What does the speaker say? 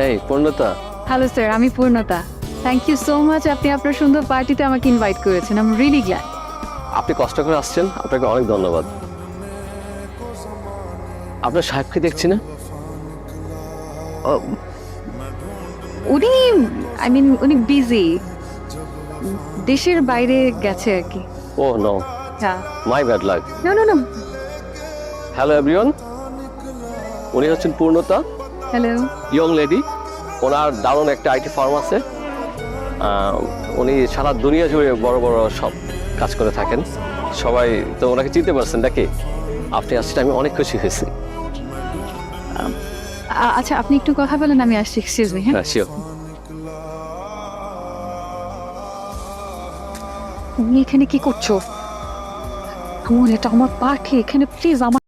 এই পূর্ণতা, hello sir, আমি পূর্ণতা। থ্যাংক ইউ সো মাচ, আপনি আপনার সুন্দর পার্টিতে আমাকে ইনভাইট করেছেন। I am really glad. আপনি কষ্ট করে আসছেন, আপনাকে অনেক ধন্যবাদ। আপনার সাহেবকে দেখছি না। উনি উনি বিজি, দেশের বাইরে গেছে আর কি। ও নো, হ্যাঁ, my bad luck. No no no. Hello everyone, উনি হচ্ছেন পূর্ণতা, হ্যালো। Young lady. ওনার দারুণ একটা আইটি ফার্ম আছে। উনি সারা দুনিয়া জুড়ে বড় বড় সব কাজ করে থাকেন। সবাই তো ওনাকে চিনতে পারছেন নাকি? আপনি আসছেন, আমি অনেক খুশি হয়েছি। আচ্ছা, আপনি একটু কথা বলেন, আমি আসছি। Excuse me. হ্যাঁ, হ্যাঁ শিওর। তুমি এখানে কি করছো? এটা আমার পার্টি, এখানে প্লিজ আমার